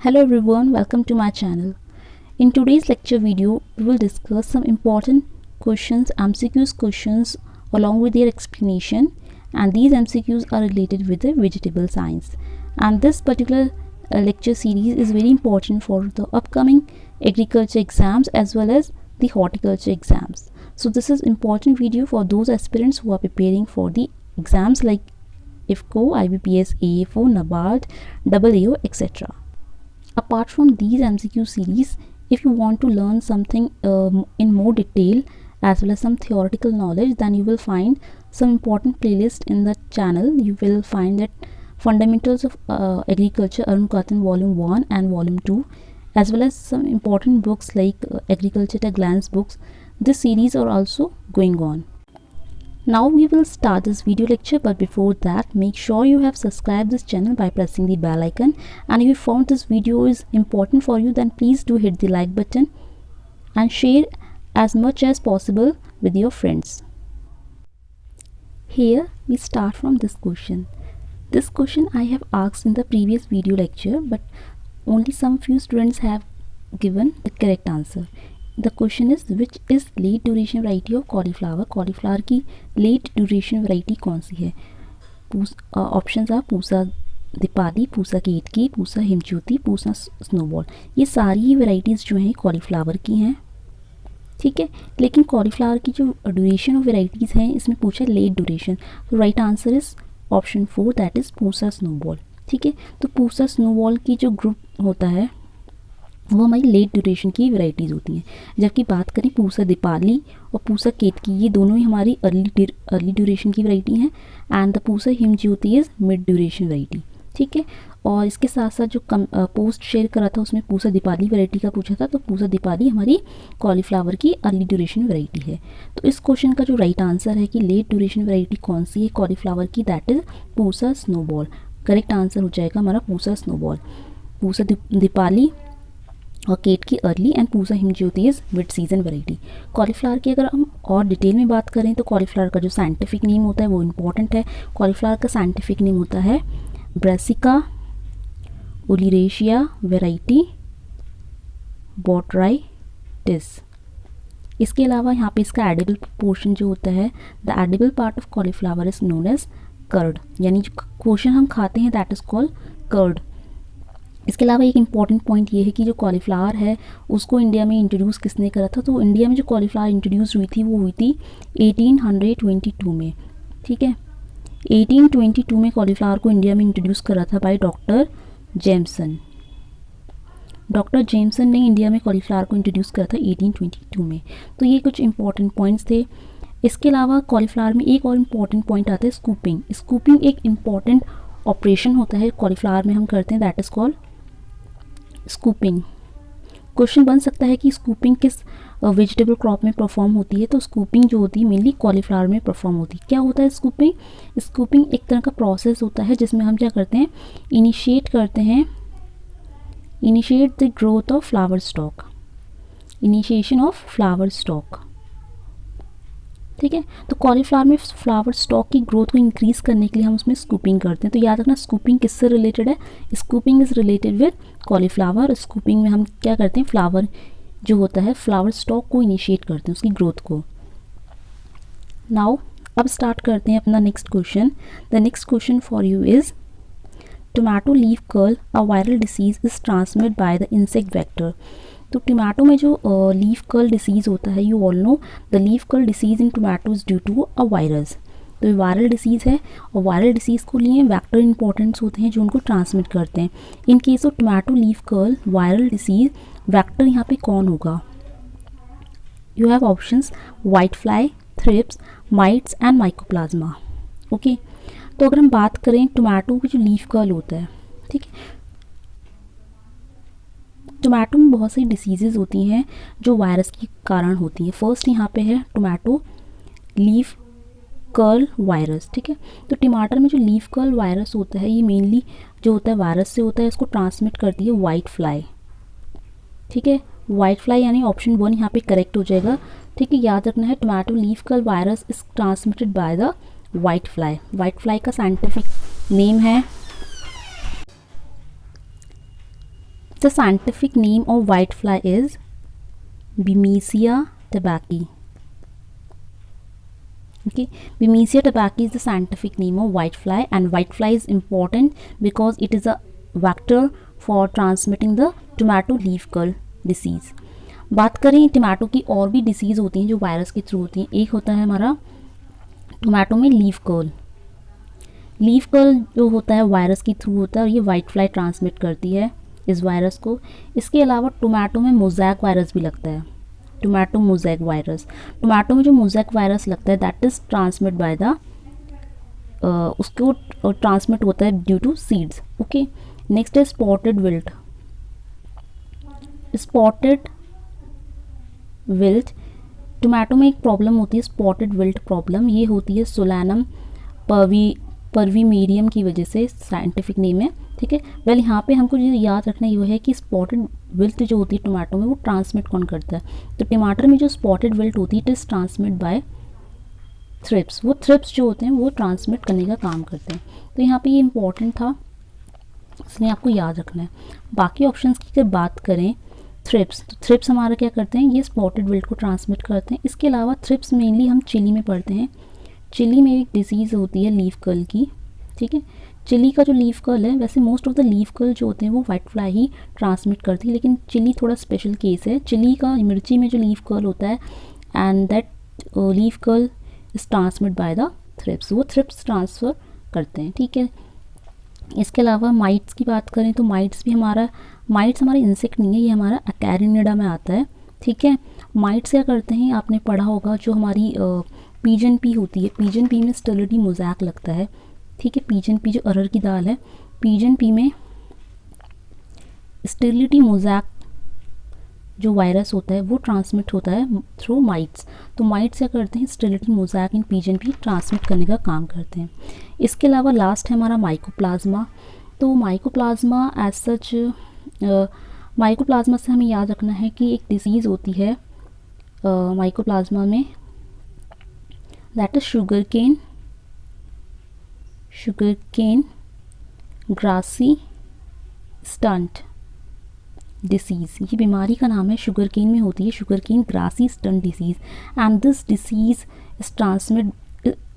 Hello everyone, welcome to my channel. In today's lecture video, we will discuss some important questions, MCQs questions along with their explanation, and these MCQs are related with the vegetable science. And this particular lecture series is very important for the upcoming agriculture exams as well as the horticulture exams. So this is important video for those aspirants who are preparing for the exams like IFFCO, IBPS, AFO, NABARD, AAO, etc. Apart from these MCQ series, if you want to learn something in more detail as well as some theoretical knowledge, then you will find some important playlist in the channel. You will find that Fundamentals of Agriculture, Arun Katan Volume 1 and Volume 2, as well as some important books like Agriculture at a Glance books. This series are also going on. Now we will start this video lecture, but before that, make sure you have subscribed this channel by pressing the bell icon, and if you found this video is important for you, then please do hit the like button and share as much as possible with your friends. Here we start from this question. This question I have asked in the previous video lecture, but only some few students have given the correct answer. The question is, which is late duration variety of cauliflower? Cauliflower की late duration variety कौन सी है? Options are Pusa Deepali, Pusa Ketki, Pusa Himjyoti, Pusa snowball. ये सारी varieties जो हैं cauliflower की हैं, ठीक है. लेकिन कॉलीफ्लावर की जो ड्यूरेशन ऑफ वेराइटीज़ हैं, इसमें पूछा लेट ड्यूरेशन. तो right answer is option 4, that is Pusa snowball. ठीक है. तो पूसा स्नोबॉल की जो ग्रुप होता है वो हमारी लेट ड्यूरेशन की वेराइटीज़ होती हैं. जबकि बात करें पूसा दीपाली और पूसा केतकी, ये दोनों ही हमारी अर्ली ड्यूरेशन की वैरायटी हैं. And the Pusa Himjyoti is mid duration variety. ठीक है. और इसके साथ साथ जो पोस्ट शेयर करा था उसमें पूसा दीपाली वैरायटी का पूछा था, तो पूसा दीपाली हमारी कॉलीफ्लावर की अर्ली ड्यूरेशन वैरायटी है. तो इस क्वेश्चन का जो राइट आंसर है कि लेट ड्यूरेशन वैरायटी कौन सी है कॉलीफ्लावर की, that is Pusa snowball. Correct answer हो जाएगा हमारा पूसा स्नोबॉल. पूसा दीपाली और Ketki early and Pusa Himjyoti is mid season variety. Cauliflower की अगर हम और डिटेल में बात करें तो कॉलीफ्लावर का जो साइंटिफिक नेम होता है वो इम्पॉर्टेंट है. कॉलीफ्लावर का साइंटिफिक नेम होता है ब्रासिका ओलिरेशिया वैरायटी बोट्राइटिस. इसके अलावा यहाँ पे इसका एडिबल पोर्शन जो होता है, the edible part of cauliflower is known as curd, यानी जो पोर्शन हम खाते हैं दैट इज़ कॉल्ड कर्ड. इसके अलावा एक इम्पॉर्टेंट पॉइंट ये है कि जो कॉलीफ्लावर है उसको इंडिया में इंट्रोड्यूस किसने करा था. तो इंडिया में जो कॉलीफ्लावर इंट्रोड्यूस हुई थी वो हुई थी 1822 में. ठीक है. 1822 में कॉलीफ्लावर को इंडिया में इंट्रोड्यूस करा था by doctor Jameson. Doctor Jameson ने इंडिया में कॉलीफ्लावर को इंट्रोड्यूस करा था 1822 में. तो ये कुछ इंपॉर्टेंट पॉइंट्स थे. इसके अलावा कॉलीफ्लावर में एक और इम्पॉर्टेंट पॉइंट आता है स्कूपिंग. स्कूपिंग एक इम्पॉर्टेंट ऑपरेशन होता है कॉलीफ्लावर में हम करते हैं, that is called scooping. Question बन सकता है कि स्कूपिंग किस वेजिटेबल क्रॉप में परफॉर्म होती है. तो स्कूपिंग जो होती है मेनली कॉलीफ्लावर में परफॉर्म होती है. क्या होता है स्कूपिंग? स्कूपिंग एक तरह का प्रोसेस होता है जिसमें हम क्या करते हैं, initiate the growth of flower stock, initiation of flower stock. ठीक है. तो कॉलीफ्लावर में फ्लावर स्टॉक की ग्रोथ को इंक्रीज करने के लिए हम उसमें स्कूपिंग करते हैं. तो याद रखना स्कूपिंग किससे रिलेटेड है, scooping is related with cauliflower. Scooping में हम क्या करते हैं, फ्लावर जो होता है फ्लावर स्टॉक को इनिशिएट करते हैं, उसकी ग्रोथ को. नाउ अब स्टार्ट करते हैं अपना next question. The next question for you is tomato leaf curl a viral disease is transmitted by the insect vector. तो टोमेटो में जो लीफ कर्ल डिसीज़ होता है, you all know the leaf curl disease in tomato is due to a virus. तो ये viral disease है और viral disease को लिए वेक्टर इंपॉर्टेंट्स होते हैं जो उनको ट्रांसमिट करते हैं. In case of tomato leaf curl viral disease, vector यहाँ पे कौन होगा? You have options white fly, thrips, mites and mycoplasma. Okay. तो अगर हम बात करें टोमेटो की जो लीफ कर्ल होता है, ठीक है, टोमेटो में बहुत सारी डिसीज़ेज़ होती हैं जो वायरस के कारण होती हैं. फर्स्ट यहाँ पे है टोमेटो लीफ कर्ल वायरस. ठीक है. तो टमाटर में जो लीफ कर्ल वायरस होता है ये मेनली जो होता है वायरस से होता है. इसको ट्रांसमिट करती है वाइट फ्लाई. ठीक है. वाइट फ्लाई यानी ऑप्शन 1 यहाँ पे करेक्ट हो जाएगा. ठीक है. याद रखना है tomato leaf curl virus is transmitted by the white fly. White fly का साइंटिफिक नेम है The scientific name of whitefly is Bemisia tabaci. Okay, Bemisia tabaci is the scientific name of whitefly, and whitefly is important because it is a vector for transmitting the tomato leaf curl disease. बात करें tomato की और भी disease होती हैं जो virus के through होती हैं. एक होता है हमारा टमाटो में लीफ कर्ल. लीफ कर्ल जो होता है वायरस के थ्रू होता है और ये वाइट फ्लाई ट्रांसमिट करती है इस वायरस को. इसके अलावा टोमेटो में मोज़ैक वायरस भी लगता है, टोमेटो मोज़ैक वायरस. टोमेटो में जो मोज़ैक वायरस लगता है that is transmit by the उसको ट्रांसमिट होता है due to seeds. Okay, next है spotted wilt. Spotted wilt, tomato में एक प्रॉब्लम होती है स्पॉटेड विल्ट प्रॉब्लम. ये होती है सोलैनम परवीमेरियम की वजह से, साइंटिफिक नेम है. ठीक है, वेल यहाँ पे हमको जो याद रखना ये है कि स्पॉटेड विल्ट जो होती है टोमेटो में वो ट्रांसमिट कौन करता है. तो टमाटर में जो स्पॉटेड विल्ट होती है it is transmit bye thrips. वो थ्रिप्स जो होते हैं वो ट्रांसमिट करने का काम करते हैं. तो यहाँ पे ये इंपॉर्टेंट था, इसलिए आपको याद रखना है. बाकी ऑप्शंस की अगर बात करें, थ्रिप्स, तो थ्रिप्स हमारा क्या करते हैं, ये स्पॉटेड विल्ट को ट्रांसमिट करते हैं. इसके अलावा थ्रिप्स मेनली हम चिली में पढ़ते हैं. चिली में एक डिसीज़ होती है लीफ कर्ल की. ठीक है, चिली का जो लीफ कर्ल है, वैसे most of the leaf curl जो होते हैं वो वाइट फ्लाई ही ट्रांसमिट करती है, लेकिन चिली थोड़ा स्पेशल केस है. चिली का, मिर्ची में जो लीफ कर्ल होता है and that leaf curl is transmit by the thrips. वो थ्रिप्स ट्रांसफ़र करते हैं. ठीक है, इसके अलावा माइट्स की बात करें तो माइट्स हमारे इंसेक्ट नहीं है, ये हमारा अकैरिनिडा में आता है. ठीक है, माइट्स क्या करते हैं, आपने पढ़ा होगा जो हमारी पीजन पी होती है, पीजन पी में स्टेरिलिटी मोज़ैक लगता है. ठीक है, पीजन पी जो अरहर की दाल है, पीजन पी में स्टेरिलिटी मोज़ैक जो वायरस होता है वो ट्रांसमिट होता है थ्रू माइट्स. तो माइट्स क्या करते हैं, स्टेरिलिटी मोज़ैक इन पीजन पी ट्रांसमिट करने का काम करते हैं. इसके अलावा लास्ट है हमारा माइकोप्लाज्मा. तो माइकोप्लाज्मा एज सच, माइकोप्लाज्मा से हमें याद रखना है कि एक डिसीज़ होती है माइकोप्लाज्मा में, that is sugarcane grassy stunt disease. ये बीमारी का नाम है, शुगर केन में होती है, sugarcane grassy stunt disease. And this disease is transmit,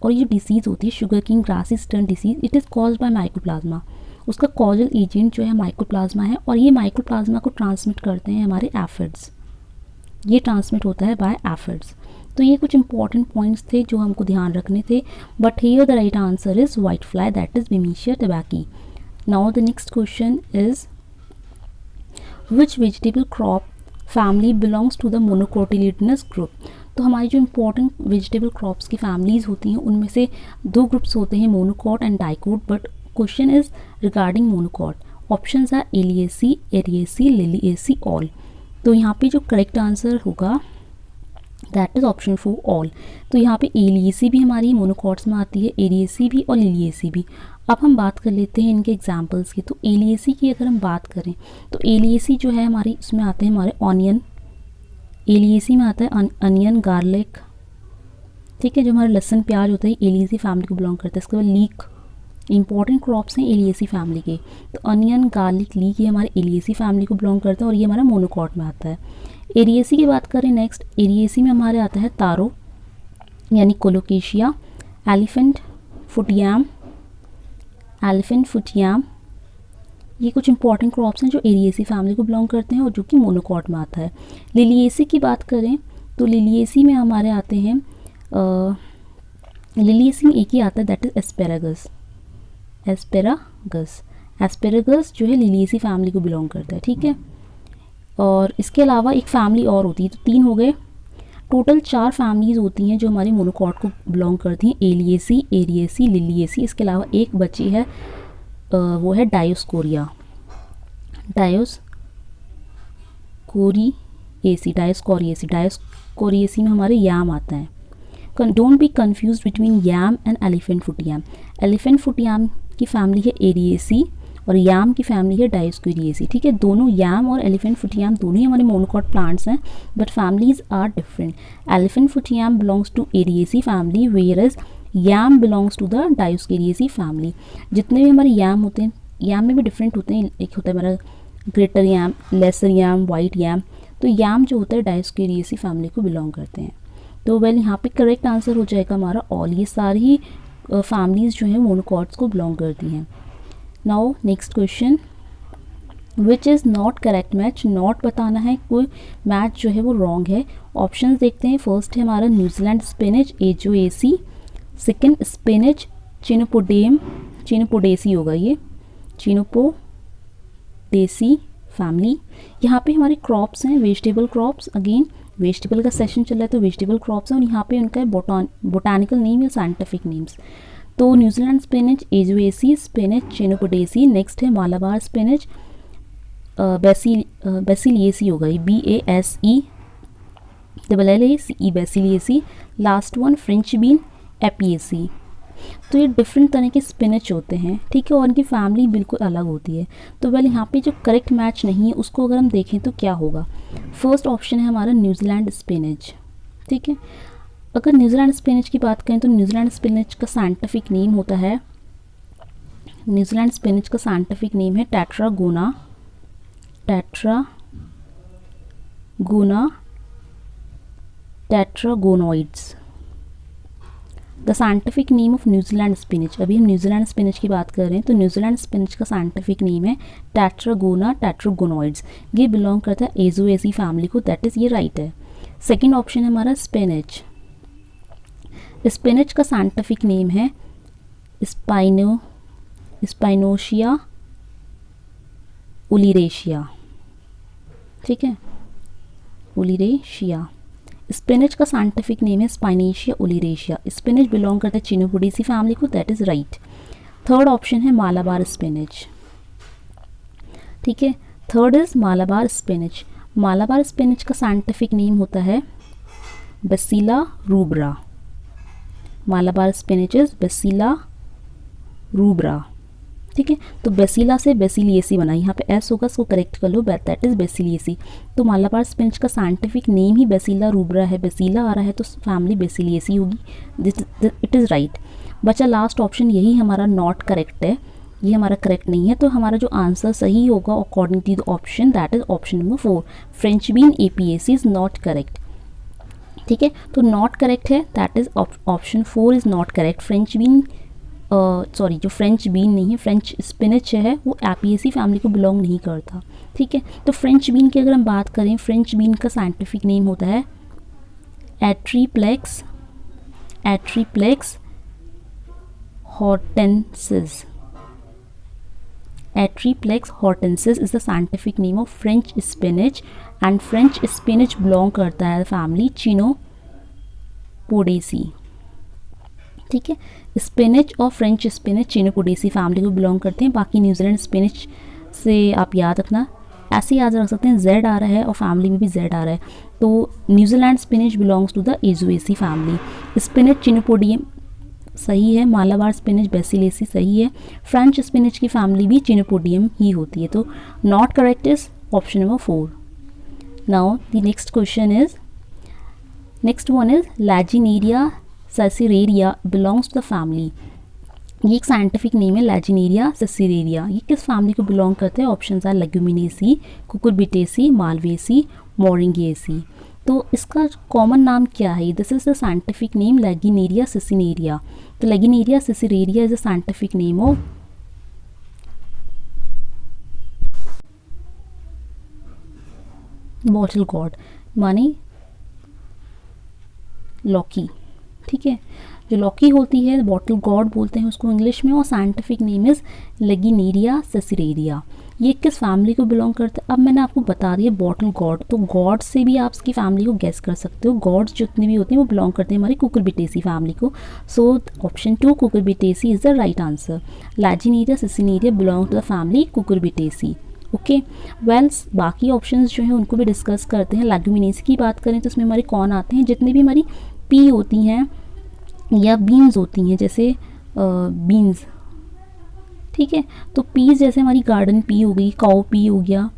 और ये डिसीज़ होती है sugarcane grassy stunt disease, it is caused by mycoplasma. उसका कॉजल एजेंट जो है माइकोप्लाज्मा है, और ये माइकोप्लाज्मा को ट्रांसमिट करते हैं हमारे एफिड्स. ये ट्रांसमिट होता है बाय एफिड्स. तो ये कुछ इंपॉर्टेंट पॉइंट्स थे जो हमको ध्यान रखने थे. But here the right answer is white fly, that is Bemisia tabaci. Now the next question is which vegetable crop family belongs to the monocotyledonous group. तो हमारी जो इंपॉर्टेंट वेजिटेबल क्रॉप्स की फैमिलीज़ होती हैं उनमें से दो ग्रुप्स होते हैं, monocot and dicot. But question is regarding monocot. Options are Alliaceae, Araceae, Liliaceae, all. तो यहाँ पे जो करेक्ट आंसर होगा दैट इज़ ऑप्शन 4 ऑल. तो यहाँ पे एलिएसी भी हमारी मोनोकॉट्स में आती है, एरिएसी भी और लिलिएसी भी. अब हम बात कर लेते हैं इनके एग्जांपल्स की. तो एलिएसी की अगर हम बात करें तो एलिएसी जो है हमारी, उसमें आते हैं हमारे ऑनियन. एलिएसी में आता है अनियन, गार्लिक. ठीक है, जो हमारे लहसुन प्याज होता है एलिएसी फैमिली को बिलोंग करता है. इसके बाद लीक, इंपॉर्टेंट क्रॉप्स हैं एलिएसी फैमिली के. तो अनियन, गार्लिक, लीक ये हमारे एलिएसी फैमिली को बिलोंग करता है और ये हमारा मोनोकॉट में आता है. एरिएसी की बात करें नेक्स्ट, एरिएसी में हमारे आता है तारो यानी कोलोकेशिया, एलिफेंट फुटियाम. ये कुछ इंपॉर्टेंट क्रॉप्स हैं जो एरिएसी फैमिली को बिलोंग करते हैं और जो कि मोनोकॉट में आता है. लिलिएसी की बात करें तो लिलिएसी में हमारे आते हैं, लिलिएसी में एक ही आता है दैट इज एस्पेरागस. एस्पेरागस जो है लिलिएसी फैमिली को बिलोंग करता है. ठीक है, और इसके अलावा एक फैमिली और होती है. तो 3 हो गए, टोटल 4 फैमिलीज़ होती हैं जो हमारी मोनोकॉट को बिलोंग करती हैं, एलिएसी, एरिएसी, लिलिएसी. इसके अलावा एक बची है, वो है डायोस्कोरिया, डायोस्कोरिएसी में हमारे याम आता है. Don't be confuse between yam and elephant foot yam. Elephant foot yam की फैमिली है एरिएसी और याम की फैमिली है डायोस्कोरिएसी. ठीक है, दोनों याम और एलिफेंट फुटियाम दोनों ही हमारे मोनोकॉट प्लांट्स हैं, but families are different. Elephant foot yam belongs to Araceae family, whereas yam belongs to the Dioscoreaceae family. जितने भी हमारे याम होते हैं, याम में भी डिफरेंट होते हैं. एक होता है हमारा ग्रेटर याम, लेसर याम, वाइट याम। तो याम जो होता है डायोस्केरिएसी फैमिली को बिलोंग करते हैं। तो वेल यहाँ पे करेक्ट आंसर हो जाएगा हमारा ऑल। ये सारी ही फैमिलीज जो हैं मोनोकॉट्स को बिलोंग करती हैं। Now next question, which is not correct match. Not बताना है, कोई मैच जो है वो रॉन्ग है। ऑप्शंस देखते हैं। फर्स्ट है हमारा न्यूजीलैंड स्पिनच एजोएसी, सेकंड स्पिनच चिनोपोडेम, चिनोपोडेसी होगा ये, चिनोपोडेसी फैमिली। यहाँ पे हमारे क्रॉप्स हैं वेजिटेबल क्रॉप्स, अगेन वेजिटेबल का सेशन चल रहा है तो वेजिटेबल क्रॉप्स हैं, और यहाँ पे उनका बोटानिकल नेम या साइंटिफिक नेम्स। तो New Zealand spinach Aizoaceae, spinach Chenopodiaceae. Next है मालाबार स्पिनच बेसिलिएसी होगा ये, BASELLACE Basellaceae. Last one French bean Apiaceae. तो ये डिफरेंट तरह के स्पिनच होते हैं, ठीक है, और इनकी फैमिली बिल्कुल अलग होती है। तो वेल यहाँ पे जो करेक्ट मैच नहीं है उसको अगर हम देखें तो क्या होगा। फर्स्ट ऑप्शन है हमारा न्यूजीलैंड स्पिनच, ठीक है। अगर न्यूजीलैंड स्पिनच की बात करें तो न्यूजीलैंड स्पिनच का साइंटिफिक नेम होता है, न्यूजीलैंड स्पिनच का साइंटिफिक नेम है Tetragona tetragonoides. The scientific name of New Zealand spinach, अभी हम न्यूजीलैंड स्पिनच की बात कर रहे हैं तो न्यूजीलैंड स्पिनच का साइंटिफिक नेम है टेट्रागोनोइड्स। ये बिलोंग करता है एजोएसी फैमिली को, दैट इज़ ये राइट है। सेकेंड ऑप्शन है हमारा स्पिनच। स्पिनच का साइंटिफिक नेम है स्पाइनोशिया ओलिरेशिया, ठीक है, ओलिरेशिया। स्पिनच का साइंटिफिक नेम है स्पाइनेशिया ओलिरेशिया। स्पिनच बिलोंग करता है चिनोपोडेसी फैमिली को, that is right. Third option है मालाबार स्पिनच, ठीक है, third is Malabar spinach. Malabar spinach का साइंटिफिक नेम होता है Basella rubra. Malabar spinach is Basella rubra, ठीक है। तो बेसिला से बेसिलिएसी बना, यहाँ पे एस होगा, इसको करेक्ट कर लो, दैट इज बेसिलिएसी। तो मालाबार स्पिनच का साइंटिफिक नेम ही बेसिला रूब्रा है, बेसिला आ रहा है तो फैमिली बेसिलिएसी होगी, इट इज़ राइट। बचा लास्ट ऑप्शन, यही हमारा नॉट करेक्ट है, ये हमारा करेक्ट नहीं है। तो हमारा जो आंसर सही होगा according to the option, that is option number 4, French bean Apiaceae is not correct, ठीक है। तो नॉट करेक्ट है, that is option 4 is not correct. French bean जो फ्रेंच बीन नहीं है, फ्रेंच स्पिनच है, वो एपीएसी फैमिली को बिलोंग नहीं करता, ठीक है। तो फ्रेंच बीन की अगर हम बात करें, फ्रेंच बीन का साइंटिफिक नेम होता है Atriplex hortensis. Atriplex hortensis is the scientific name of French spinach, and French spinach belong करता है फैमिली चिनोपोडेसी, ठीक है। स्पिनच और फ्रेंच स्पिनच चिनोपोडेसी फैमिली को बिलोंग करते हैं। बाकी न्यूजीलैंड स्पिनच से आप याद रखना, ऐसे याद रख सकते हैं, जेड आ रहा है और फैमिली में भी जेड आ रहा है, तो New Zealand spinach belongs to the Aizoaceae family. Spinach Chenopodium सही है, मालाबार स्पिनच बेसिलेसी सही है, फ्रेंच स्पिनच की फैमिली भी चिनोपोडियम ही होती है। तो not correct is option number 4। Now the next question is, next one is Lagenaria siceraria belongs to the family. ये एक साइंटिफिक नेम है लैजिनेरिया सेसिरेरिया। ये किस फैमिली को बिलोंग करते हैं? Options are Leguminosae, Cucurbitaceae, Malvaceae, Moringaceae. तो इसका कॉमन नाम क्या है? This is the scientific name Lagenaria siceraria. तो Lagenaria siceraria is the scientific name of bottle gourd, माने लॉकी, ठीक है। जो लॉकी होती है बॉटल गॉड बोलते हैं उसको इंग्लिश में, और साइंटिफिक नेम इज लेगिनेरिया सेसिरेरिया। ये किस फैमिली को बिलोंग करता है? अब मैंने आपको बता दिया बॉटल गॉड, तो गॉड से भी आप इसकी फैमिली को गेस कर सकते हो। गॉड्स जितने भी होते हैं वो बिलोंग करते हैं हमारी कुकुरबिटेसी फैमिली को। So option 2 Cucurbitaceae is the right answer. Lagenaria siceraria belong to the family Cucurbitaceae. Okay wells, बाकी ऑप्शंस जो हैं उनको भी डिस्कस करते हैं। लेग्यूमिनेसी की बात करें तो इसमें हमारे कौन आते हैं? जितनी भी हमारी पी होती हैं या बीन्स होती हैं, जैसे बीन्स, ठीक है। तो पीस जैसे हमारी गार्डन पी हो गई, काऊ पी हो गया,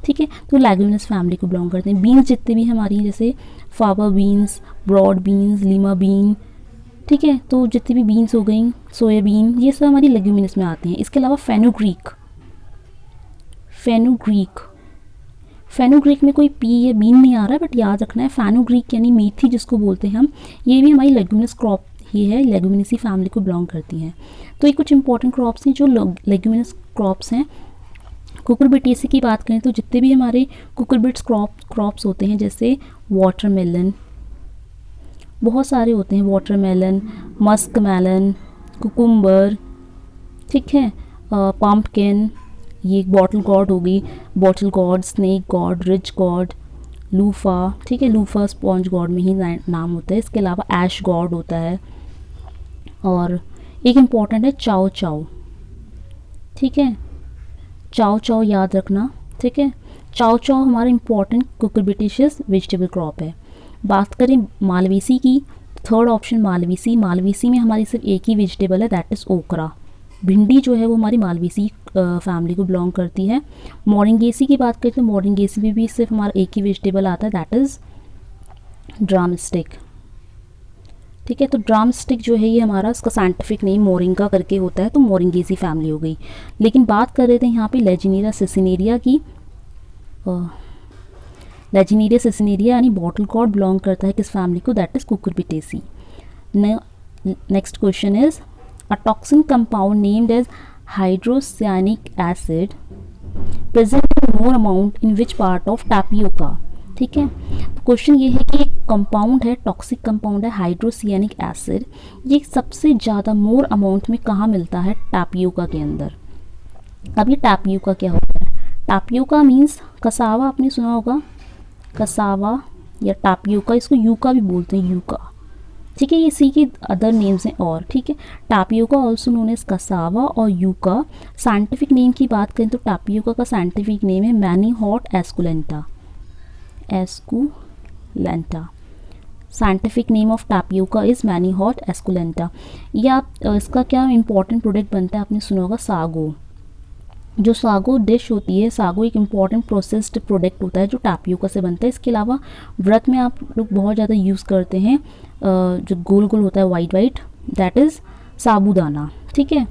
ठीक है, तो लेग्यूमिनस फैमिली को बिलोंग करते हैं। बीन्स जितने भी हमारी जैसे fava beans, broad beans, lima bean, ठीक है, तो जितनी भी बीन्स हो गई, सोयाबीन, ये सब हमारी लेग्यूमिनस में आती हैं। इसके अलावा फेनुग्रीक, फेनुग्रीक। फेनुग्रीक में कोई पी या बीन नहीं आ रहा है, बट याद रखना है फेनुग्रीक यानी मेथी जिसको बोलते हैं हम, ये भी हमारी लेग्यूमिनस क्रॉप ही है, लेग्यूमिनेसी फैमिली को बिलोंग करती हैं। तो ये कुछ इंपॉर्टेंट क्रॉप्स हैं जो लेग्यूमिनस क्रॉप्स हैं। कुकुरबिटेसी की बात करें तो जितने भी हमारे कुकुरबिट्स क्रॉप्स होते हैं, जैसे वाटरमेलन, बहुत सारे होते हैं, वाटरमेलन, मस्क मेलन, कुकुम्बर, ठीक है, पम्पकिन, ये बॉटल गॉड हो गई, bottle God, snake God, rich God, loofah, ठीक है, लूफा स्पॉन्ज गॉड में ही नाम होता है। इसके अलावा ऐश गॉड होता है, और एक इम्पॉर्टेंट है चाओ चाओ, ठीक है, चाओ चाओ याद रखना, ठीक है। चाओ चाओ हमारा इम्पॉर्टेंट कुकुरबिटेशियस वेजिटेबल क्रॉप है। बात करें मालवेसी की, थर्ड ऑप्शन मालवेसी। मालवेसी में हमारी सिर्फ एक ही वेजिटेबल है, दैट इज़ ओकरा। भिंडी जो है वो हमारी मालवेसी फैमिली को बिलोंग करती है। मोरिंगेसी की बात करें तो मोरिंगेसी में भी सिर्फ हमारा एक ही वेजिटेबल आता है, दैट इज़ ड्रमस्टिक, ठीक है। तो ड्रमस्टिक जो है ये हमारा, इसका साइंटिफिक नेम मोरिंगा करके होता है, तो मोरिंगेसी फैमिली हो गई। लेकिन बात कर रहे थे यहाँ पे लेजिनेरिया सिसिनेरिया की। लेजिनेरिया सिसिनेरिया यानी बॉटल गॉड बिलोंग करता है किस फैमिली को, that is Cucurbitaceae. Next question is a toxin compound named as hydrocyanic acid present in more amount in which part of tapioca, ठीक है। क्वेश्चन ये है कि एक कंपाउंड है, टॉक्सिक कंपाउंड है हाइड्रोसियानिक एसिड, ये सबसे ज़्यादा मोर अमाउंट में कहाँ मिलता है, टैपियोका के अंदर। अब ये टैपियोका क्या होता है, टैपियोका मीन्स कसावा, आपने सुना होगा कसावा या टैपियोका, इसको यूका भी बोलते हैं, यूका, ठीक है, ये इसी के अदर नेम्स हैं और, ठीक है। Tapioca also known as cassava और यूका। साइंटिफिक नेम की बात करें तो टैपियोका का साइंटिफिक नेम है Manihot esculenta, esculenta. Scientific name of tapioca is Manihot esculenta. ये आप इसका क्या इंपॉर्टेंट प्रोडक्ट बनता है, आपने सुना होगा सागो। जो सागो डिश होती है, सागो एक इम्पॉर्टेंट प्रोसेस्ड प्रोडक्ट होता है जो टैपियोका से बनता है। इसके अलावा व्रत में आप लोग बहुत ज़्यादा यूज़ करते हैं जो गोल गोल होता है वाइट वाइट, दैट इज़ साबूदाना, ठीक है,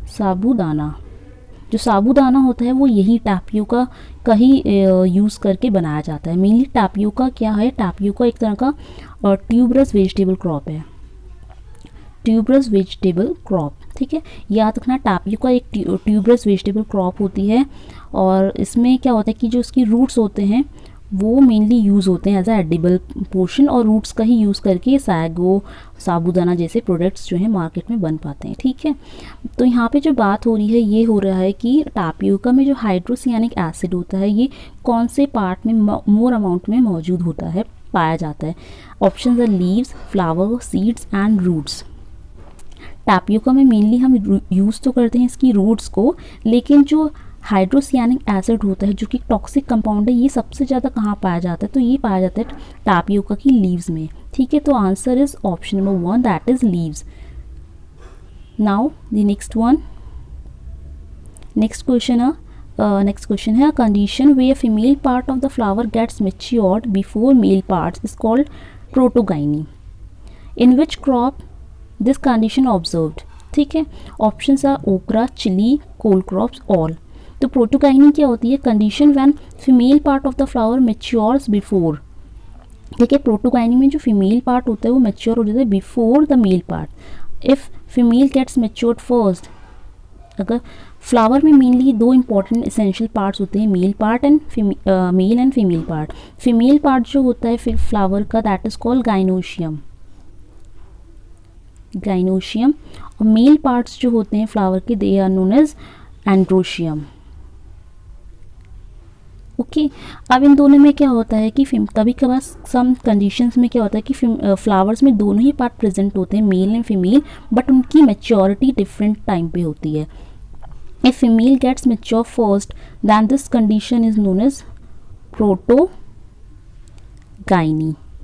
साबूदाना। जो साबूदाना होता है वो यही टैपियोका का ही यूज़ करके बनाया जाता है। मेनली टैपियोका क्या है, टैपियोका एक तरह का ट्यूबरस वेजिटेबल क्रॉप है, ट्यूबरस वेजिटेबल क्रॉप, ठीक है। याद रखना टैपियोका एक ट्यूबरस वेजिटेबल क्रॉप होती है, और इसमें क्या होता है कि जो इसकी रूट्स होते हैं वो मेनली यूज़ होते हैं एज अ एडिबल पोर्शन, और रूट्स का ही यूज़ करके सागो, साबूदाना जैसे प्रोडक्ट्स जो हैं मार्केट में बन पाते हैं, ठीक है। तो यहाँ पे जो बात हो रही है ये हो रहा है कि टैपियोका में जो हाइड्रोसियानिक एसिड होता है ये कौन से पार्ट में मोर अमाउंट में मौजूद होता है, पाया जाता है। ऑप्शन है leaves, flower, seeds and roots. Tapioca में मेनली हम यूज़ तो करते हैं इसकी रूट्स को, लेकिन जो हाइड्रोसियानिक एसिड होता है जो कि टॉक्सिक कंपाउंड है, ये सबसे ज़्यादा कहाँ पाया जाता है, तो ये पाया जाता है टैपियोका की लीव्स में, ठीक है। तो answer is option number 1, that is leaves. Now the next one, next question है, condition way female part of the flower gets matured before male parts is called protogyny. In which crop this condition observed, ठीक है। Options are okra, chilli, cole crops, all. तो protogyny क्या होती है, condition when female part of the flower matures before, ठीक है। Protogyny में जो फीमेल पार्ट होता है वो मैच्योर हो जाता है before the male part. If female gets matured first, अगर फ्लावर में मेनली दो इंपॉर्टेंट एसेंशियल पार्ट्स होते हैं, male part and male and female part. Female part जो होता है फिर फ्लावर का, that is called gynoecium, gynoecium. और मेल पार्ट्स जो होते हैं फ्लावर के, they are known as androecium, okay. अब इन दोनों में क्या होता है कि कभी कभार सम कंडीशंस में क्या होता है कि फ्लावर्स में दोनों ही पार्ट प्रेजेंट होते हैं, मेल एंड फीमेल, बट उनकी मैच्योरिटी डिफरेंट टाइम पे होती है। If female gets mature first then this condition is known as protogyny,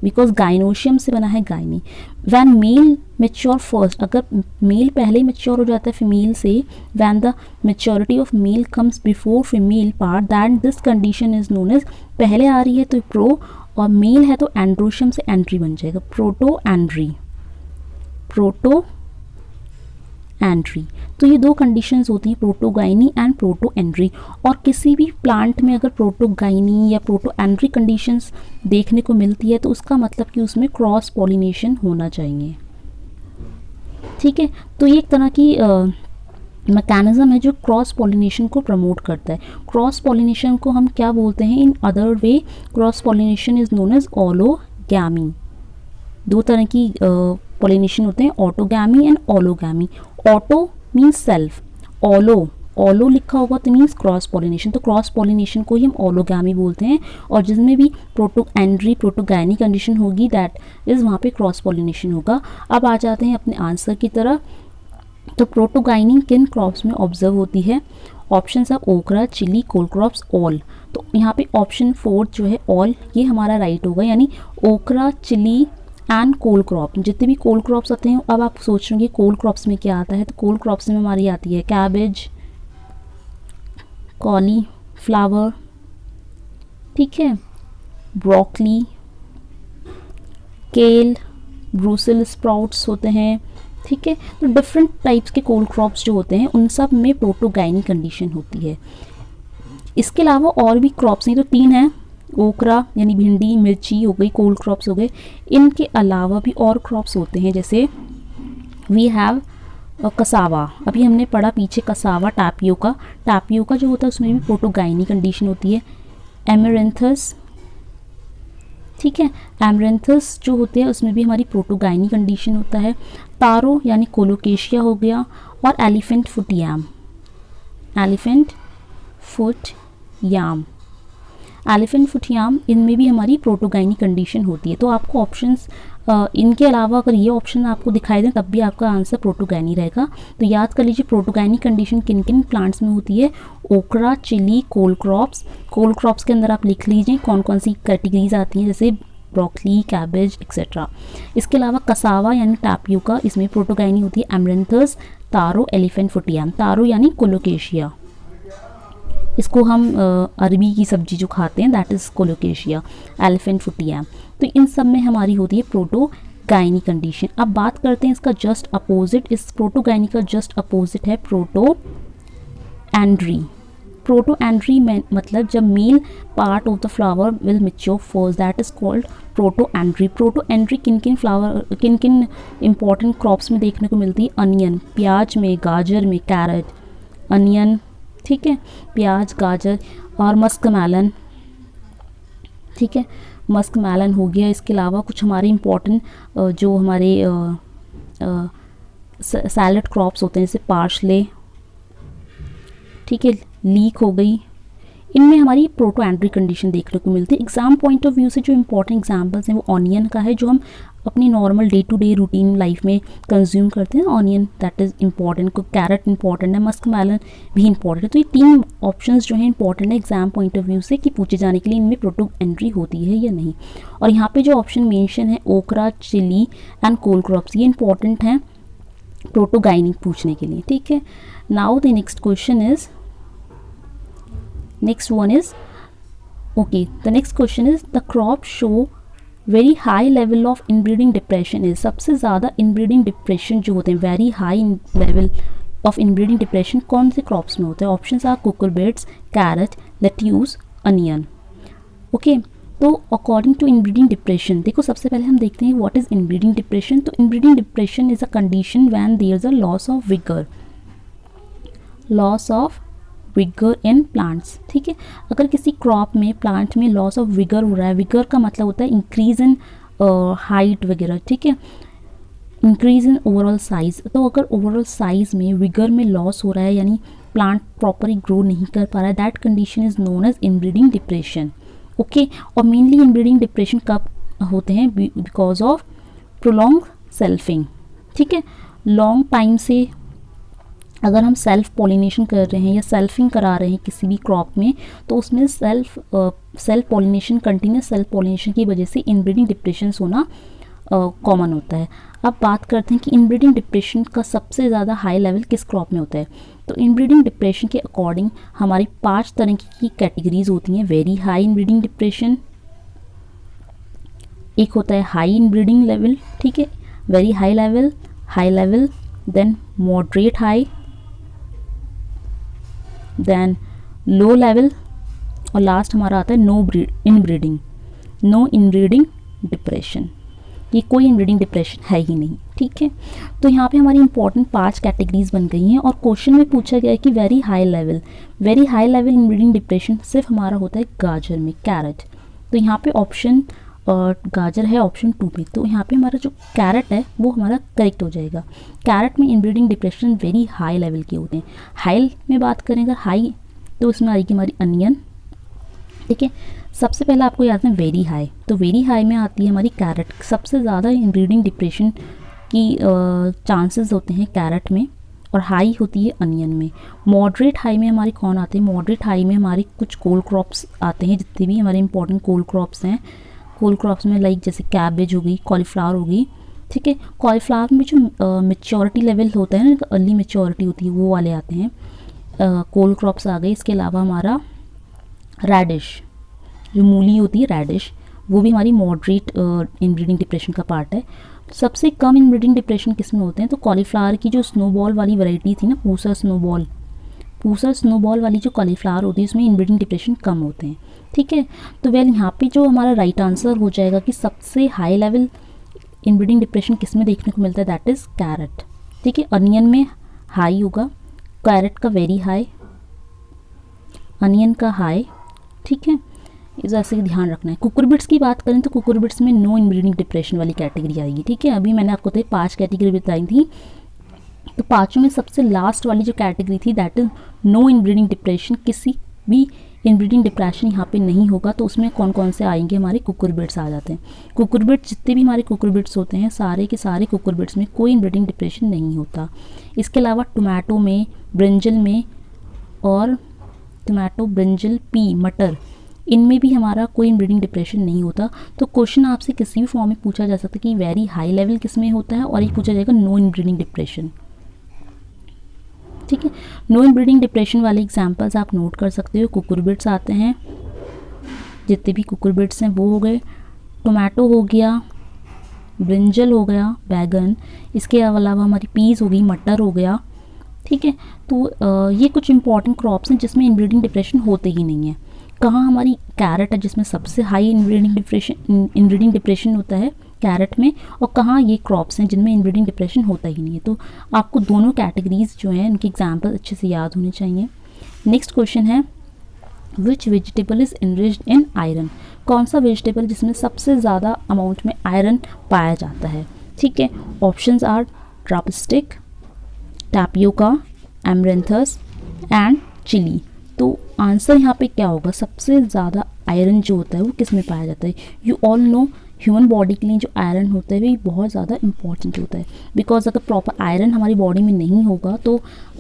because gynoecium से बना है gyny. When male mature first, अगर मेल पहले ही मेच्योर हो जाता है फीमेल से, when the maturity of male comes before female part, that this condition is known as, पहले आ रही है तो प्रो, और मेल है तो एंड्रोशियम से एंड्री बन जाएगा, प्रोटो एंड्री, प्रोटो एंट्री। तो ये दो कंडीशंस होती हैं, प्रोटोगाइनी एंड प्रोटो एंट्री। और किसी भी प्लांट में अगर प्रोटोगाइनी या प्रोटो एंट्री कंडीशंस देखने को मिलती है तो उसका मतलब कि उसमें क्रॉस पॉलिनेशन होना चाहिए। ठीक है, तो ये एक तरह की मैकेनिज्म है जो क्रॉस पॉलिनेशन को प्रमोट करता है। क्रॉस पॉलिनेशन को हम क्या बोलते हैं in other way? Cross pollination is known as allogamy. दो तरह की पॉलिनेशन होते हैं, autogamy and allogamy. Auto means self, allo लिखा होगा तो मीन्स क्रॉस पॉलिनेशन। तो क्रॉस पॉलिनेशन को ही हम ऑलोगैमी बोलते हैं। और जिसमें भी प्रोटो एंड्री प्रोटोगाइनी कंडीशन होगी दैट इज़ वहाँ पे क्रॉस पॉलिनेशन होगा। अब आ जाते हैं अपने आंसर की तरफ। तो प्रोटोगाइनी किन क्रॉप्स में ऑब्जर्व होती है? ऑप्शन है ओकरा, चिली, कोल क्रॉप्स, ऑल। तो यहाँ पे ऑप्शन 4 जो है ऑल, ये हमारा राइट होगा, यानी ओकरा, चिली एंड कोल क्रॉप। जितने भी कोल क्रॉप्स आते हैं, अब आप सोच रहे कोल क्रॉप्स में क्या आता है, तो कोल क्रॉप्स में हमारी आती है कैबेज, कॉलीफ्लावर, ठीक है, ब्रोकली, केल, ब्रूसल स्प्राउट्स होते हैं। ठीक है, तो डिफरेंट टाइप्स के कोल क्रॉप्स जो होते हैं उन सब में प्रोटोगाइनी कंडीशन होती है। इसके अलावा और भी क्रॉप्स हैं, तो 3 हैं, ओकरा यानी भिंडी, मिर्ची हो गई, कोल क्रॉप्स हो गए। इनके अलावा भी और क्रॉप्स होते हैं, जैसे वी हैव कसावा। अभी हमने पढ़ा पीछे कसावा, टापियोका जो होता है उसमें भी प्रोटोगाइनी कंडीशन होती है। एमेरेंथस, ठीक है, एमरेंथस जो होते हैं उसमें भी हमारी प्रोटोगाइनी कंडीशन होता है। तारो यानी कोलोकेशिया हो गया, और एलिफेंट फुट याम, इनमें भी हमारी प्रोटोगाइनी कंडीशन होती है। तो आपको ऑप्शंस इनके अलावा अगर ये ऑप्शन आपको दिखाई दें तब भी आपका आंसर प्रोटोगाइनी रहेगा। तो याद कर लीजिए प्रोटोगाइनी कंडीशन किन किन प्लांट्स में होती है? ओकरा, चिली, कोल क्रॉप्स के अंदर आप लिख लीजिए कौन कौन सी कैटेगरीज आती हैं, जैसे ब्रोकली, कैबेज एक्सेट्रा। इसके अलावा कसावा यानी टापियोका, इसमें प्रोटोगाइनी होती है। एमरेंथस, तारो, एलिफेंट फुट याम। तारो यानी कोलोकेशिया, इसको हम अरबी की सब्जी जो खाते हैं that is Colocasia. Elephant foot yam, तो इन सब में हमारी होती है प्रोटोगाइनी कंडीशन। अब बात करते हैं इसका जस्ट अपोजिट, इस प्रोटोगाइनी का जस्ट अपोजिट है प्रोटो एंड्री में मतलब जब male part of the flower will mature first, that is called protandry किन किन इंपॉर्टेंट क्रॉप्स में देखने को मिलती है? अनियन, प्याज में, गाजर में, कैरेट, अनियन, ठीक है, प्याज, गाजर, और मस्क मेलन, ठीक है, मस्क मेलन हो गया। इसके अलावा कुछ हमारे इम्पॉर्टेंट जो हमारे सैलड क्रॉप्स होते हैं, जैसे पार्सले, ठीक है, लीक हो गई, इनमें हमारी प्रोटो एंड्री कंडीशन देखने को मिलती है। एग्जाम पॉइंट ऑफ व्यू से जो इंपॉर्टेंट एग्जांपल्स हैं वो ऑनियन का है, जो हम अपनी normal day to day routine life में कंज्यूम करते हैं। Onion that is important, carrot important है, मस्क मेलन भी इंपॉर्टेंट है। तो ये 3 ऑप्शंस जो हैं इंपॉर्टेंट है एग्जाम पॉइंट ऑफ व्यू से कि पूछे जाने के लिए इनमें प्रोटो एंट्री होती है या नहीं। और यहाँ पे जो ऑप्शन मेंशन है ओकरा, चिली एंड कोल क्रॉप्स, ये इंपॉर्टेंट हैं प्रोटोगाइनी पूछने के लिए। ठीक है, now the next question is, next one is, okay, the next question is the crop show very high level of inbreeding depression is, सबसे ज़्यादा inbreeding depression जो होते हैं, very high level of inbreeding depression कौन से crops में होते हैं? Options are cucurbits, carrot, lettuce, onion। Okay, तो अकॉर्डिंग टू इनब्रीडिंग डिप्रेशन, देखो सबसे पहले हम देखते हैं व्हाट इज इनब्रीडिंग डिप्रेशन। तो inbreeding depression is a condition when there is a loss of vigour in plants. ठीक है, अगर किसी क्रॉप में, प्लांट में लॉस ऑफ विगर हो रहा है, विगर का मतलब होता है इंक्रीज इन हाइट वगैरह, ठीक है, इंक्रीज इन ओवरऑल साइज। तो अगर ओवरऑल साइज में विगर में लॉस हो रहा है, यानी प्लांट प्रॉपरली ग्रो नहीं कर पा रहा है, that condition is known as inbreeding depression. Okay, और मेनली इनब्रीडिंग डिप्रेशन कब होते हैं? Because of prolong selfing. ठीक है, लॉन्ग टाइम से अगर हम सेल्फ पॉलिनेशन कर रहे हैं या सेल्फिंग करा रहे हैं किसी भी क्रॉप में, तो उसमें self pollination, continuous self pollination की वजह से इनब्रीडिंग डिप्रेशन होना कॉमन होता है। अब बात करते हैं कि इनब्रीडिंग डिप्रेशन का सबसे ज़्यादा हाई लेवल किस क्रॉप में होता है। तो इनब्रीडिंग डिप्रेशन के अकॉर्डिंग हमारी 5 तरह की कैटेगरीज होती हैं। वेरी हाई इनब्रीडिंग डिप्रेशन, एक होता है हाई इनब्रीडिंग लेवल, ठीक है, very high level, then moderate high, then low level, और लास्ट हमारा आता है नो इनब्रीडिंग डिप्रेशन। ये कोई इनब्रीडिंग डिप्रेशन है ही नहीं, ठीक है। तो यहाँ पे हमारी इंपॉर्टेंट 5 कैटेगरीज बन गई हैं और क्वेश्चन में पूछा गया है कि very high level inbreeding depression सिर्फ हमारा होता है गाजर में, कैरेट। तो यहाँ पे ऑप्शन गाजर है ऑप्शन 2 में, तो यहाँ पे हमारा जो कैरेट है वो हमारा करेक्ट हो जाएगा। कैरेट में inbreeding depression very high level के होते हैं। हाई में बात करें अगर हाई, तो उसमें आएगी हमारी अनियन, ठीक है। सबसे पहले आपको याद है वेरी हाई, तो वेरी हाई में आती है हमारी कैरेट। सबसे ज़्यादा इनब्रीडिंग डिप्रेशन की चांसेस होते हैं कैरेट में, और हाई होती है अनियन में। मॉडरेट हाई में हमारी कौन आते हैं? मॉडरेट हाई में हमारे कुछ कोल क्रॉप्स आते हैं, जितने भी हमारे इंपॉर्टेंट कोल क्रॉप्स हैं। कोल क्रॉप्स में लाइक जैसे कैबेज हो गई, कॉलीफ्लावर हो गई, ठीक है। कॉलीफ्लावर में जो मेच्योरिटी लेवल होता है ना, अर्ली मेच्योरिटी होती है, वो वाले आते हैं, कोल क्रॉप्स आ गए। इसके अलावा हमारा रेडिश, जो मूली होती है रेडिश, वो भी हमारी मॉडरेट इनब्रीडिंग डिप्रेशन का पार्ट है। सबसे कम इनब्रीडिंग डिप्रेशन किस में होते हैं? तो कॉलीफ्लावर की जो स्नोबॉल वाली वैरायटी थी ना, पूसा स्नोबॉल वाली जो कॉलीफ्लावर होती है, उसमें इनब्रीडिंग डिप्रेशन कम होते हैं, ठीक है। तो वेल यहाँ पे जो हमारा राइट आंसर हो जाएगा कि सबसे हाई लेवल इनब्रीडिंग डिप्रेशन किस में देखने को मिलता है, दैट इज़ कैरेट, ठीक है। अनियन में हाई होगा, कैरेट का वेरी हाई, अनियन का हाई, ठीक है। इस वजह से ध्यान रखना है। कुकुरबिट्स की बात करें तो कुकुरबिट्स में नो इनब्रीडिंग डिप्रेशन वाली कैटेगरी आएगी, ठीक है। अभी मैंने आपको 5 कैटेगरी बताई थी, तो 5 में सबसे लास्ट वाली जो कैटेगरी थी that is no inbreeding depression. किसी भी इनब्रीडिंग डिप्रेशन यहाँ पे नहीं होगा। तो उसमें कौन कौन से आएंगे? हमारे कुकुरबिट्स आ जाते हैं। कुकुरबिट्स, जितने भी हमारे कुकुरबिट्स होते हैं, सारे के सारे कुकुरबिट्स में कोई इनब्रीडिंग डिप्रेशन नहीं होता। इसके अलावा टोमेटो में, ब्रिंजल में, और टोमेटो, ब्रिंजल, पी, मटर, इनमें भी हमारा कोई इनब्रीडिंग डिप्रेशन नहीं होता। तो क्वेश्चन आपसे किसी भी फॉर्म में पूछा जा सकता है कि वेरी हाई लेवल किस में होता है, और एक पूछा जाएगा नो इनब्रीडिंग डिप्रेशन, ठीक है। नो इनब्रीडिंग डिप्रेशन वाले एग्जांपल्स आप नोट कर सकते हो। कुकुरबिट्स आते हैं, जितने भी कुकुरबिट्स हैं वो हो गए, टोमेटो हो गया, ब्रिंजल हो गया, बैगन, इसके अलावा हमारी पीस हो गई, मटर हो गया, ठीक है। तो ये कुछ इंपॉर्टेंट क्रॉप्स हैं जिसमें इनब्रीडिंग डिप्रेशन होते ही नहीं है। कहाँ हमारी कैरेट है जिसमें सबसे हाई इनब्रीडिंग डिप्रेशन होता है कैरेट में, और कहाँ ये क्रॉप्स हैं जिनमें इनब्रीडिंग डिप्रेशन होता ही नहीं है। तो आपको दोनों कैटेगरीज जो हैं उनके एग्जाम्पल अच्छे से याद होने चाहिए। नेक्स्ट क्वेश्चन है which vegetable is enriched in iron? कौन सा वेजिटेबल जिसमें सबसे ज़्यादा अमाउंट में आयरन पाया जाता है, ठीक है। Options are drumstick, tapioca, amaranthus and chilli. तो आंसर यहाँ पे क्या होगा? सबसे ज़्यादा आयरन जो होता है वो किस में पाया जाता है? You all no human body के लिए जो आयरन होता है वो बहुत ज़्यादा इंपॉर्टेंट होता है, बिकॉज अगर प्रॉपर आयरन हमारी बॉडी में नहीं होगा तो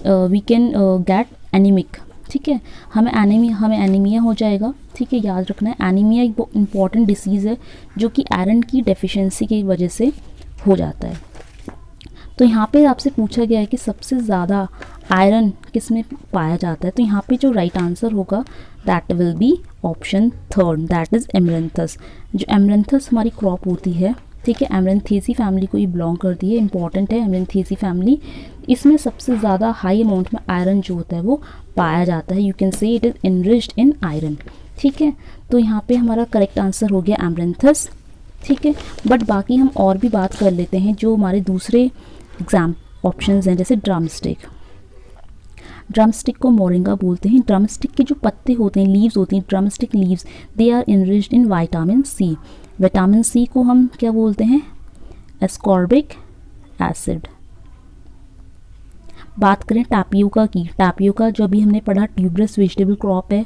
वी कैन गेट एनीमिक, ठीक है। हमें एनीमिया हो जाएगा, ठीक है। याद रखना है एनीमिया एक बहुत इंपॉर्टेंट डिसीज़ है जो कि आयरन की डेफिशिएंसी की वजह से हो जाता है। तो यहाँ पे आपसे पूछा गया है कि सबसे ज़्यादा आयरन किस में पाया जाता है, तो यहाँ पे जो राइट आंसर होगा that will be option 3, that is amaranthus. जो एमरेंथस हमारी क्रॉप होती है, ठीक है, एमरेंथेसी फैमिली को ये बिलोंग करती है, इंपॉर्टेंट है एमरेंथेसी फैमिली। इसमें सबसे ज़्यादा हाई अमाउंट में आयरन जो होता है वो पाया जाता है। You can say it is enriched in iron, ठीक है। तो यहाँ पे हमारा करेक्ट आंसर हो गया एमरेंथस, ठीक है। बट बाकी हम और भी बात कर लेते हैं जो हमारे दूसरे एग्जाम ऑप्शंस हैं, जैसे ड्रमस्टिक को मोरिंगा बोलते हैं। ड्रमस्टिक के जो पत्ते होते हैं, लीव्स होती हैं, drumstick leaves, they are enriched in vitamin C. Vitamin C को हम क्या बोलते हैं? Ascorbic acid. बात करें टापियोका की, टापियोका जो अभी हमने पढ़ा ट्यूबरस वेजिटेबल क्रॉप है,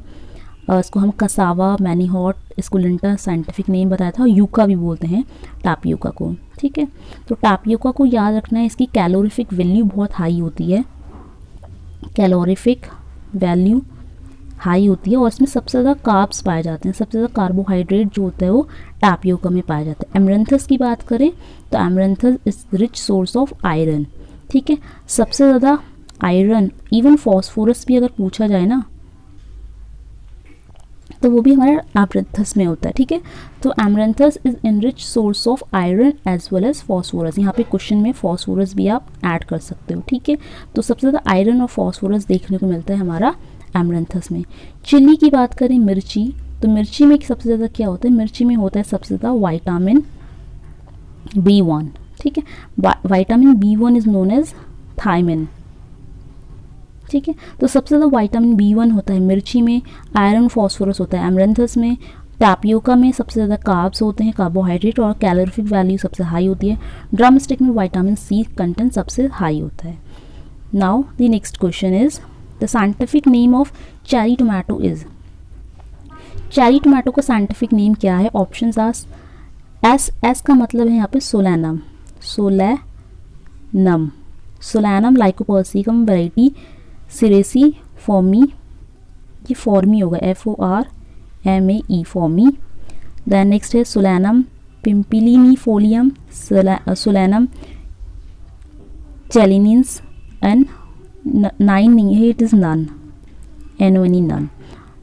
इसको हम कसावा, मैनीहॉट, स्कुलेंटा साइंटिफिक नेम बताया था, यूका भी बोलते हैं टापियोका को, ठीक है। तो टापियोका को याद रखना है, इसकी कैलोरीफिक वैल्यू बहुत हाई होती है, कैलोरीफिक वैल्यू हाई होती है, और इसमें सबसे ज़्यादा कार्ब्स पाए जाते हैं, सबसे ज़्यादा कार्बोहाइड्रेट जो होता है वो टापियोका में पाया जाता है। एमरेंथस की बात करें तो amaranthus is rich source of iron, ठीक है। सबसे ज़्यादा आयरन, इवन फॉस्फोरस भी अगर पूछा जाए ना, तो वो भी हमारा एमरैंथस में होता है, ठीक है। तो Amaranthus is enrich source of iron as well as phosphorus. यहाँ पे क्वेश्चन में फॉस्फोरस भी आप ऐड कर सकते हो, ठीक है। तो सबसे ज़्यादा आयरन और फॉस्फोरस देखने को मिलता है हमारा एमरैंथस में। चिली की बात करें, मिर्ची, तो मिर्ची में सबसे ज़्यादा क्या होता है, मिर्ची में होता है सबसे ज़्यादा विटामिन B1, ठीक है। Vitamin B1 is known as thiamine, ठीक है। तो सबसे ज़्यादा विटामिन B1 होता है मिर्ची में, आयरन फॉस्फोरस होता है एमरैंथस में, टैपियोका में सबसे ज़्यादा कार्ब्स होते हैं, कार्बोहाइड्रेट, और कैलोरीफिक वैल्यू सबसे हाई होती है। ड्रम स्टिक में विटामिन C कंटेंट सबसे हाई होता है। Now the next question is the scientific name of cherry tomato is. Cherry tomato का साइंटिफिक नेम क्या है? ऑप्शंस आर एस का मतलब है यहाँ पे सोलैनम, सोलैनम लाइकोपर्सिकम वैरायटी सिरेसी फॉर्मी, ये फॉर्मी होगा FORMAE फॉर्मी। देन नेक्स्ट है सोलैनम पिम्पिलिनीफोलियम, सोलैनम चैलिनिन्स, एंड 9 नहीं है, इट इज़ नन, नन।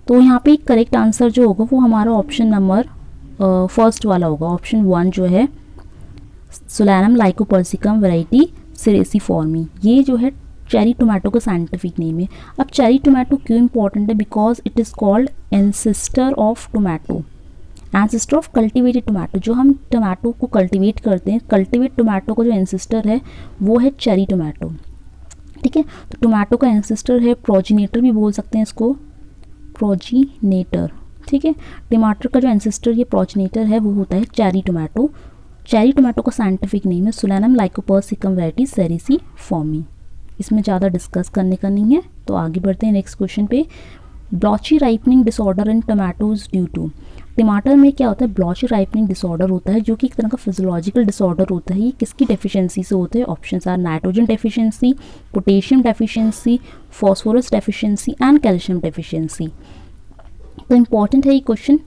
तो यहाँ पे करेक्ट आंसर जो होगा वो हमारा ऑप्शन नंबर फर्स्ट वाला होगा, ऑप्शन 1 जो है सोलैनम लाइकोपर्सिकम वैरायटी सिरेसी फॉर्मी। ये जो है चेरी टोमेटो का साइंटिफिक नेम है। अब चेरी टोमेटो क्यों इंपॉर्टेंट है? Because it is called ancestor of tomato, ancestor of cultivated tomato. जो हम टोमेटो को कल्टिवेट करते हैं, कल्टिवेट टोमेटो का जो एंसेस्टर है वो है चेरी टोमेटो, ठीक है। तो टोमेटो का एंसेस्टर है, प्रोजिनेटर भी बोल सकते हैं इसको, प्रोजिनेटर, ठीक है। टमाटर का जो एंसेस्टर ये प्रोजिनेटर है वो होता है चेरी टोमेटो। चेरी टोमेटो का साइंटिफिक नेम है सोलैनम लाइकोपर्सिकम वैरायटी सेरेसी फॉर्मी। इसमें ज़्यादा डिस्कस करने का नहीं है, तो आगे बढ़ते हैं नेक्स्ट क्वेश्चन पे। Blotchy ripening disorder in tomatoes due to. टमाटर में क्या होता है? ब्लॉची राइपनिंग डिसऑर्डर होता है, जो कि एक तरह का फिजियोलॉजिकल डिसऑर्डर होता है। ये किसकी डेफिशिएंसी से होते हैं? Options are nitrogen deficiency, potassium deficiency, phosphorus deficiency and calcium deficiency. तो इम्पॉर्टेंट है ये क्वेश्चन,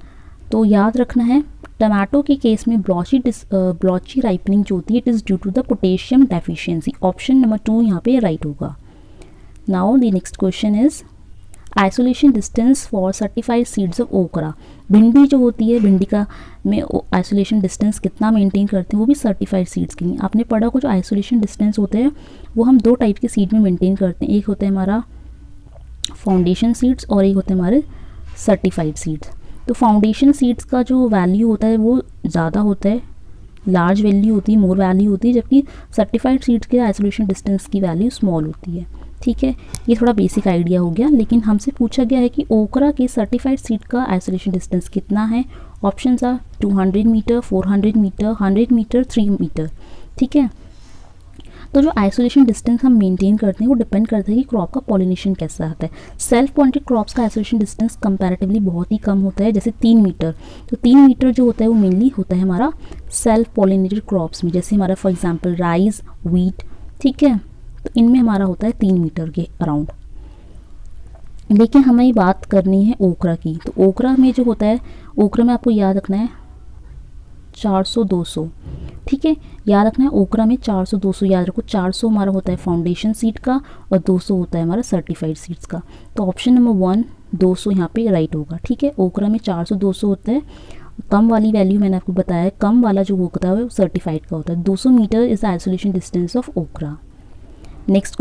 तो याद रखना है। टमाटो के केस में ब्लॉची राइपनिंग जो होती है it is due to the potassium deficiency. Option number 2 यहाँ पे राइट होगा। Now the next question is isolation distance for certified seeds of okra. भिंडी जो होती है, भिंडी का में आइसोलेशन डिस्टेंस कितना मेंटेन करते हैं, वो भी सर्टिफाइड सीड्स के लिए। आपने पढ़ा को जो आइसोलेशन डिस्टेंस होते हैं वो हम 2 टाइप के सीड में मेंटेन करते हैं, एक होता है हमारा फाउंडेशन सीड्स और एक होते हैं हमारे सर्टिफाइड सीड्स। तो फाउंडेशन सीड्स का जो वैल्यू होता है वो ज़्यादा होता है, लार्ज वैल्यू होती है, मोर वैल्यू होती है, जबकि सर्टिफाइड सीड्स के आइसोलेशन डिस्टेंस की वैल्यू स्मॉल होती है, ठीक है। ये थोड़ा बेसिक आइडिया हो गया, लेकिन हमसे पूछा गया है कि ओकरा के सर्टिफाइड सीड का आइसोलेशन डिस्टेंस कितना है। Options are 200 metre, 400 metre, 100 metre, 3 metre, ठीक है। तो जो आइसोलेशन डिस्टेंस हम मेंटेन करते हैं वो डिपेंड करता है कि क्रॉप का पॉलिनेशन कैसा आता है। सेल्फ पॉलिनेटेड क्रॉप्स का आइसोलेशन डिस्टेंस कंपैरेटिवली बहुत ही कम होता है, जैसे 3 मीटर। तो 3 मीटर जो होता है वो मेनली होता है हमारा सेल्फ पॉलिनेटेड क्रॉप्स में, जैसे हमारा फॉर एग्जांपल राइस, व्हीट, ठीक है। तो इनमें हमारा होता है 3 मीटर के अराउंड। लेकिन हमें बात करनी है ओकरा की। तो ओकरा में जो होता है, ओकरा में आपको याद रखना है 400-200, ठीक है। याद रखना है ओकरा में 400-200 याद रखो। 400 हमारा होता है फाउंडेशन सीड का और 200 होता है हमारा सर्टिफाइड सीड्स का। तो ऑप्शन नंबर 1 200 यहाँ पे राइट होगा, ठीक है। ओकरा में 400-200 होता है। कम वाली वैल्यू मैंने आपको बताया, कम वाला जो होता है वो सर्टिफाइड का होता है। 200 metre is the isolation distance of okra. Next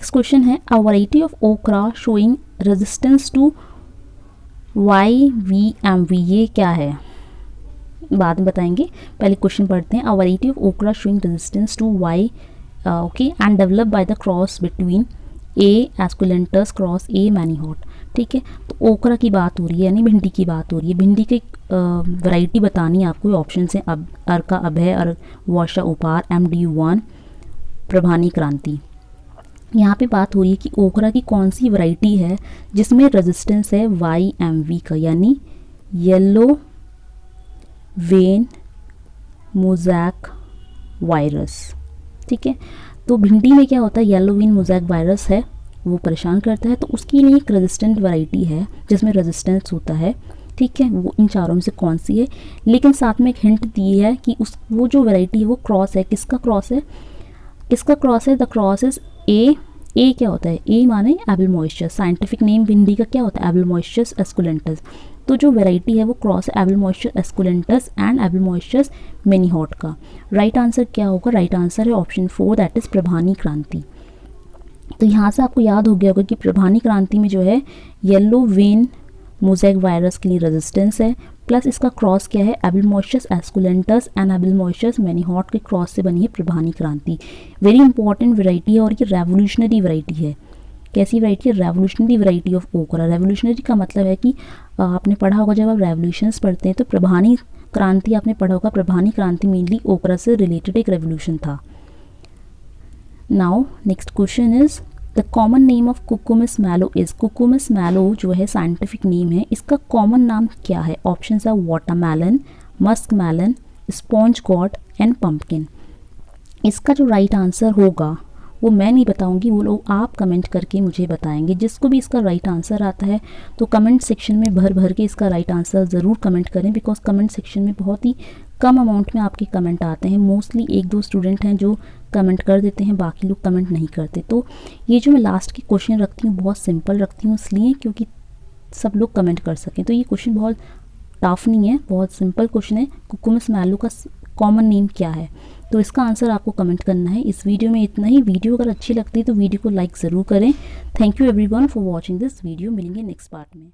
question है a variety of okra showing resistance to YVMV। ये क्या है बाद में बताएंगे, पहले क्वेश्चन पढ़ते हैं। A variety of okra showing resistance to okay and develop by the cross between A esculentus cross A Manihot, ठीक है। तो ओकरा की बात हो रही है, यानी भिंडी की बात हो रही है। भिंडी की वैरायटी बतानी है आपको। ऑप्शन है अर्का अभय, वर्षा उपार, MDU1, प्रभानी क्रांति। यहाँ पे बात हो रही है कि ओकरा की कौन सी वैरायटी है जिसमें रेजिस्टेंस है YMV का, यानी येलो वेन मोज़ैक वायरस, ठीक है। तो भिंडी में क्या होता है, येलो वेन मोज़ैक वायरस है, वो परेशान करता है, तो उसके लिए एक रेजिस्टेंट वैरायटी है जिसमें रेजिस्टेंस होता है, ठीक है। वो इन चारों में से कौन सी है, लेकिन साथ में एक हिंट दी है कि वो जो वैरायटी है वो क्रॉस है। किसका क्रॉस है? द क्रॉस इज A ए क्या होता है, ए माने एबलमॉइस्चस, साइंटिफिक नेम भिंडी का क्या होता है, एबलमॉइस्चस एस्कुलेंटस। तो जो वैरायटी है वो क्रॉस एबलमॉइस्चस एस्कुलेंटस एंड एबलमॉइस्चस मेनीहॉट का। राइट आंसर क्या होगा, राइट आंसर है ऑप्शन 4 दैट इज प्रभानी क्रांति। तो यहाँ से आपको याद हो गया होगा कि प्रभानी क्रांति में जो है येलो वेन मोज़ेक वायरस के लिए रेजिस्टेंस है, प्लस इसका क्रॉस क्या है, एबलमॉइस्चस एस्कुलेंटस एंड एबलमॉइस्चस मेनीहॉट के क्रॉस से बनी है प्रभानी क्रांति। वेरी इंपॉर्टेंट वैरायटी है और ये रेवोल्यूशनरी वैरायटी है। कैसी वैरायटी है, रेवोल्यूशनरी वैरायटी ऑफ ओकरा। रेवोल्यूशनरी का मतलब है कि आपने पढ़ा होगा जब आप रेवोल्यूशंस पढ़ते हैं तो प्रभानी क्रांति आपने पढ़ा होगा, प्रभानी क्रांति मेनली ओकरा से रिलेटेड एक रेवोल्यूशन था। Now next question is the common name of Cucumis melo is. Cucumis melo जो है साइंटिफिक नेम है, इसका कॉमन नाम क्या है। Options are watermelon, muskmelon, sponge gourd and pumpkin. इसका जो राइट आंसर होगा वो मैं नहीं बताऊंगी, वो लोग आप कमेंट करके मुझे बताएंगे। जिसको भी इसका राइट आंसर आता है तो कमेंट सेक्शन में भर भर के इसका राइट आंसर ज़रूर कमेंट करें, बिकॉज कमेंट सेक्शन में बहुत ही कम अमाउंट में आपके कमेंट आते हैं। मोस्टली 1-2 स्टूडेंट हैं जो कमेंट कर देते हैं, बाकी लोग कमेंट नहीं करते। तो ये जो मैं लास्ट की क्वेश्चन रखती हूँ बहुत सिंपल रखती हूँ इसलिए क्योंकि सब लोग कमेंट कर सकें। तो ये क्वेश्चन बहुत टफ नहीं है, बहुत सिंपल क्वेश्चन है। कुकुमिस मैलो का कॉमन नेम क्या है, तो इसका आंसर आपको कमेंट करना है। इस वीडियो में इतना ही। वीडियो अगर अच्छी लगती है तो वीडियो को लाइक ज़रूर करें। Thank you everyone for watching this video. मिलेंगे नेक्स्ट पार्ट में।